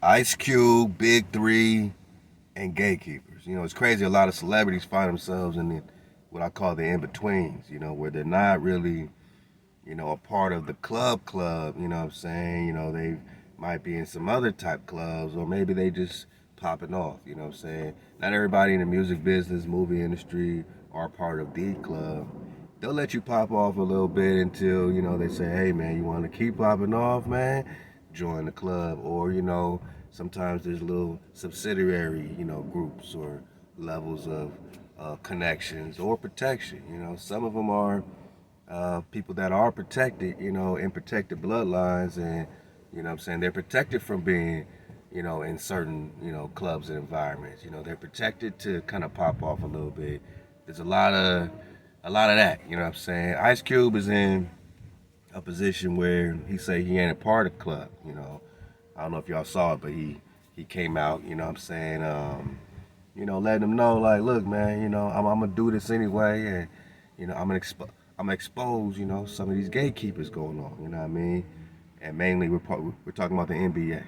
Ice Cube, Big Three, and Gatekeepers. It's crazy. A lot of celebrities find themselves in what I call the in-betweens, where they're not really, a part of the club, you know what I'm saying? They might be in some other type clubs, or maybe they just popping off, you know what I'm saying? Not everybody in the music business, movie industry are part of the club. They'll let you pop off a little bit until, they say, hey man, you want to keep popping off, man? Join the club. Or, sometimes there's little subsidiary, groups or levels of connections or protection. Some of them are people that are protected, in protected bloodlines, and what I'm saying, they're protected from being, in certain, clubs and environments. They're protected to kind of pop off a little bit. There's a lot of that. You know what I'm saying? Ice Cube is in a position where he say he ain't a part of the club. I don't know if y'all saw it, but he came out. You know what I'm saying? Letting them know like, look, man, I'm gonna do this anyway, and I'm gonna expose, some of these gatekeepers going on. You know what I mean? And mainly we're talking about the NBA.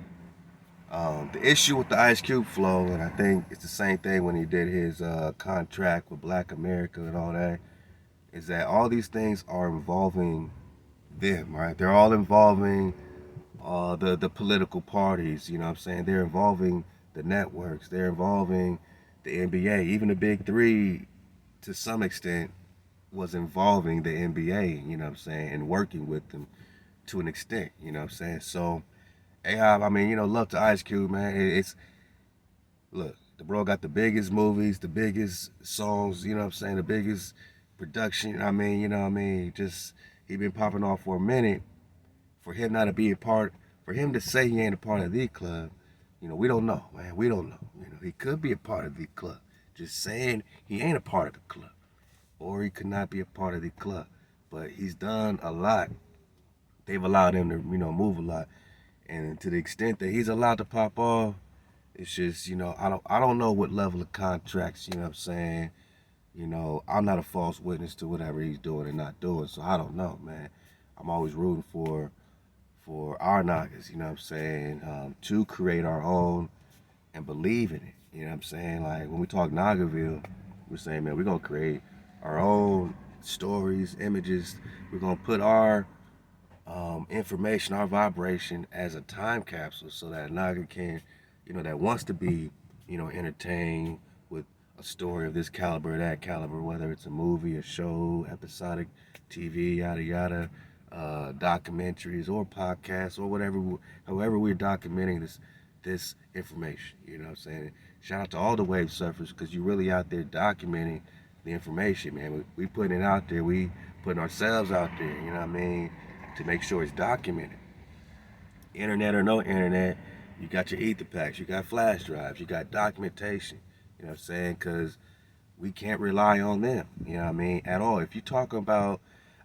The issue with the Ice Cube flow, and I think it's the same thing when he did his contract with Black America and all that, is that all these things are involving them, right? They're all involving the political parties. You know what I'm saying? They're involving the networks. They're involving the NBA. Even the Big Three, to some extent, was involving the NBA. You know what I'm saying? And working with them to an extent. You know what I'm saying? So, A.I., I mean, love to Ice Cube, man. It's look, the bro got the biggest movies, the biggest songs. You know what I'm saying? The biggest production. I mean, you know what I mean? Just he been popping off for a minute. For him not to be a part, for him to say he ain't a part of the club, we don't know, man. We don't know. He could be a part of the club. Just saying he ain't a part of the club, or he could not be a part of the club. But he's done a lot. They've allowed him to, move a lot, and to the extent that he's allowed to pop off, it's just, I don't know what level of contracts, you know what I'm saying. I'm not a false witness to whatever he's doing and not doing, so I don't know, man. I'm always rooting for our Nagas, you know what I'm saying, to create our own and believe in it. You know what I'm saying? Like when we talk Nagaville, we're saying, man, we're gonna create our own stories, images. We're gonna put our information, our vibration as a time capsule so that Naga can, that wants to be, entertained with a story of this caliber, that caliber, whether it's a movie, a show, episodic TV, yada yada, documentaries or podcasts or whatever, however we're documenting this information. You know what I'm saying? Shout out to all the wave surfers because you're really out there documenting the information, man. We putting it out there. We putting ourselves out there. You know what I mean? To make sure it's documented. Internet or no internet, you got your ether packs, you got flash drives, you got documentation. You know what I'm saying? Because we can't rely on them. You know what I mean? At all. If you're talking about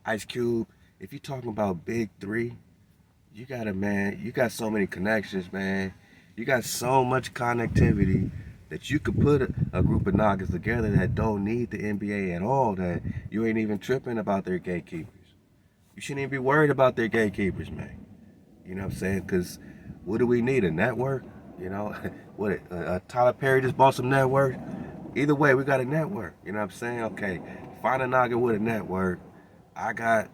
Ice Cube, if you're talking about Big Three, you got a man. You got so many connections, man. You got so much connectivity that you could put a group of knockers together that don't need the NBA at all. That you ain't even tripping about their gatekeepers. You shouldn't even be worried about their gatekeepers, man. You know what I'm saying? Because what do we need? A network? You know, what? Tyler Perry just bought some network. Either way, we got a network. You know what I'm saying? Okay, find a noggin with a network. I got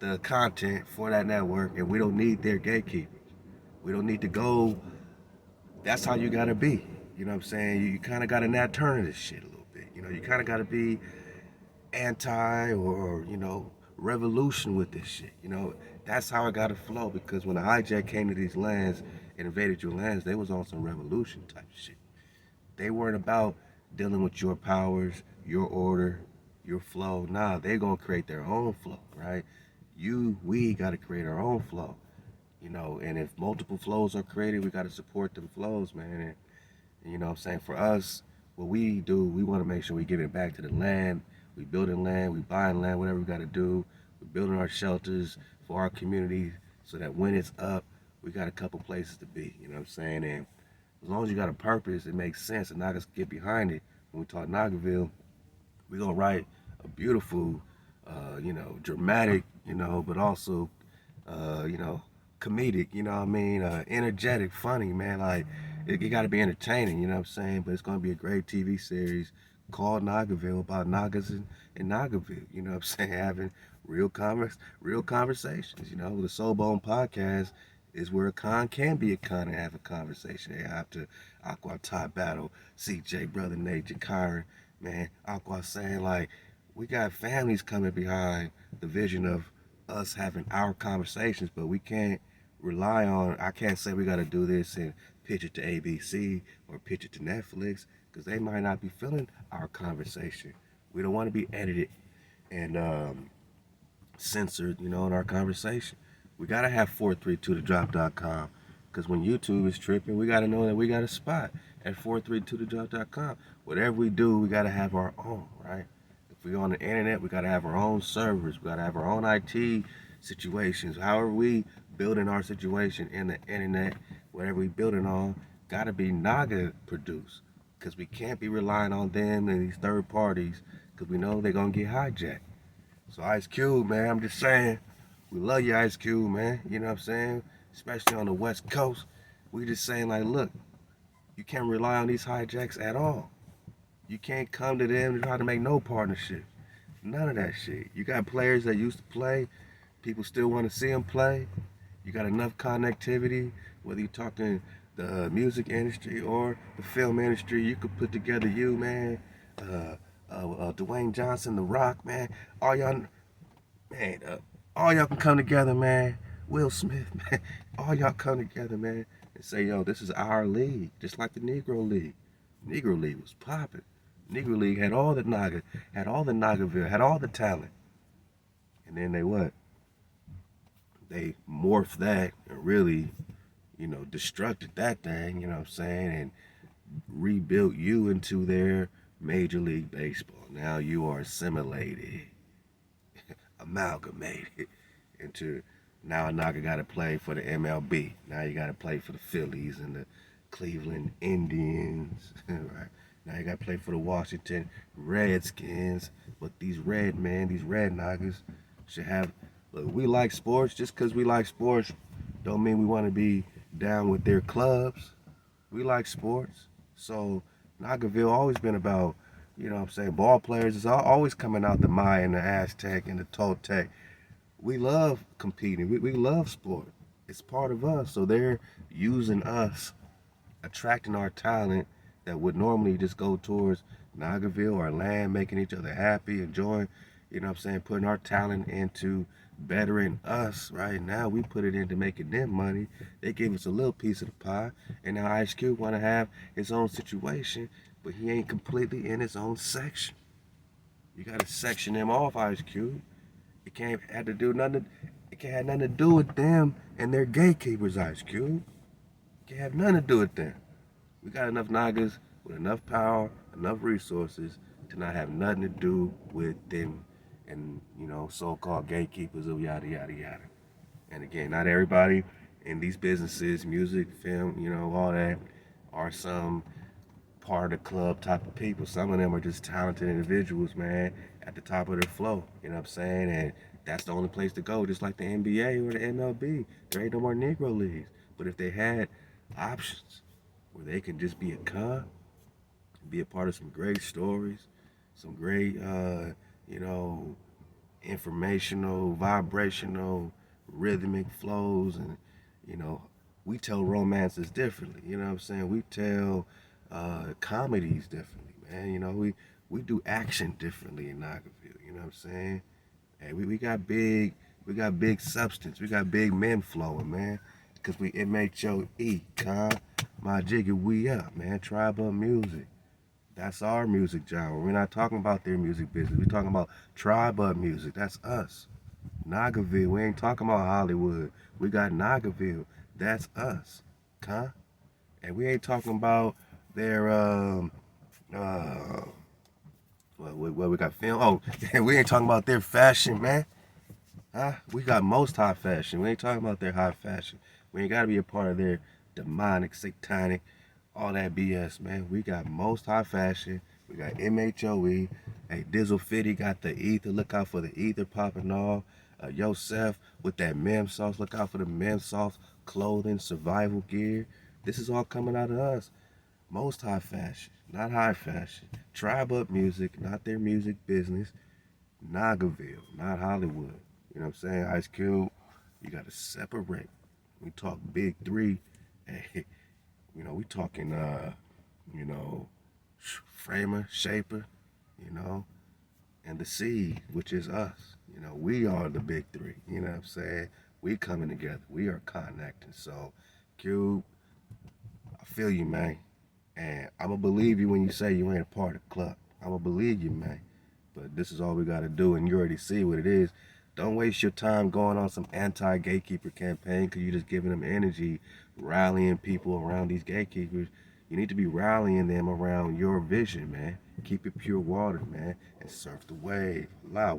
the content for that network, and we don't need their gatekeepers. We don't need to go. That's how you gotta be. You know what I'm saying? You kind of gotta not turn this shit a little bit. You kind of gotta be anti or revolution with this shit. That's how it gotta flow because when the hijack came to these lands and invaded your lands, they was on some revolution type shit. They weren't about dealing with your powers, your order, your flow. Nah, they're gonna create their own flow, right? We gotta create our own flow. And if multiple flows are created, we gotta support them flows, man. And you know what I'm saying? For us, what we do, we wanna make sure we give it back to the land. We building land, we buying land, whatever we gotta do. We're building our shelters for our community so that when it's up, we got a couple places to be. You know what I'm saying? And as long as you got a purpose, it makes sense, and Nagas get behind it. When we talk Nagaville, we're gonna write a beautiful, dramatic, but also, uh, you know, comedic, you know what I mean, energetic, funny, man. Like, it got to be entertaining, you know what I'm saying? But it's going to be a great TV series called Nagaville about Nagas in Nagaville, you know what I'm saying? Having real conversations, you know. The Soul Bone podcast is where a con can be a con and have a conversation. They have to Aqua Top Battle, CJ, Brother Nate, Kyron, man. Aqua saying, like, we got families coming behind the vision of us having our conversations, but we can't rely on, I can't say we got to do this and pitch it to ABC or pitch it to Netflix because they might not be feeling our conversation. We don't want to be edited and censored, you know, in our conversation. We got to have 432thedrop.com because when YouTube is tripping, we got to know that we got a spot at 432thedrop.com. Whatever we do, we got to have our own, right? If we're on the internet, we got to have our own servers. We got to have our own IT situations. However we building our situation in the internet, whatever we building on, got to be Naga produced because we can't be relying on them and these third parties because we know they're going to get hijacked. So Ice Cube, man, I'm just saying, we love you, Ice Cube, man. You know what I'm saying? Especially on the West Coast. We just saying, like, look, you can't rely on these hijacks at all. You can't come to them and try to make no partnership. None of that shit. You got players that used to play. People still want to see them play. You got enough connectivity, whether you're talking the music industry or the film industry. You could put together you, man, Dwayne Johnson, The Rock, man. All y'all, man, all y'all can come together, man. Will Smith, man. All y'all come together, man, and say, yo, this is our league, just like the Negro League. Negro League was popping. Negro League had all the Naga, had all the Nagaville, had all the talent. And then they what? They morphed that and really, you know, destructed that thing, you know what I'm saying, and rebuilt you into their Major League Baseball. Now you are assimilated, amalgamated into, now a Naga got to play for the MLB. Now you got to play for the Phillies and the Cleveland Indians, right? Now you got to play for the Washington Redskins. But these red men, these red Nagas should have, look, we like sports. Just because we like sports don't mean we want to be down with their clubs. We like sports. So Nagaville always been about, you know what I'm saying, ball players is always coming out the Maya and the Aztec and the Toltec. We love competing. We love sport. It's part of us. So they're using us, attracting our talent that would normally just go towards Nagaville or land, making each other happy, enjoying, you know what I'm saying, putting our talent into bettering us. Right now we put it into making them money. They gave us a little piece of the pie, and now Ice Cube want to have his own situation, but he ain't completely in his own section. You got to section him off, Ice Cube. It can't have to do nothing. It can't have nothing to do with them and their gatekeepers, Ice Cube. It can't have nothing to do with them. We got enough Nagas with enough power, enough resources to not have nothing to do with them and, you know, so-called gatekeepers of yada, yada, yada. And again, not everybody in these businesses, music, film, you know, all that, are some part of the club type of people. Some of them are just talented individuals, man, at the top of their flow. You know what I'm saying? And that's the only place to go, just like the NBA or the MLB. There ain't no more Negro leagues. But if they had options where they can just be a con, be a part of some great stories, some great, you know, informational, vibrational, rhythmic flows, and, you know, we tell romances differently. You know what I'm saying? We tell comedies differently, man. You know, we do action differently in Nagaville. You know what I'm saying? Hey, we got big substance. We got big men flowing, man. Cause we M.H.O.E, con, my jiggy, we up, man. Tribal music. That's our music genre. We're not talking about their music business. We're talking about tribal music. That's us. Nagaville. We ain't talking about Hollywood. We got Nagaville. That's us. Huh? And we ain't talking about their well, we got film. Oh, and we ain't talking about their fashion, man. Huh? We got most high fashion. We ain't talking about their high fashion. We ain't gotta be a part of their demonic, satanic, all that BS, man. We got most high fashion. We got M.H.O.E. Hey, Dizzle Fitty got the ether. Look out for the ether popping off. Yosef with that mem sauce. Look out for the mem sauce clothing, survival gear. This is all coming out of us. Most high fashion, not high fashion. Tribe Up Music, not their music business. Nagaville, not Hollywood. You know what I'm saying? Ice Cube, you got to separate. We talk big three. Hey, we talking, you know, framer, shaper, you know, and the seed, which is us. We are the big three. You know what I'm saying? We coming together. We are connecting. So, Cube, I feel you, man. And I'm going to believe you when you say you ain't a part of the club. I'm going to believe you, man. But this is all we got to do, and you already see what it is. Don't waste your time going on some anti-gatekeeper campaign because you're just giving them energy, rallying people around these gatekeepers. You need to be rallying them around your vision, man. Keep it pure water, man, and surf the wave. Allow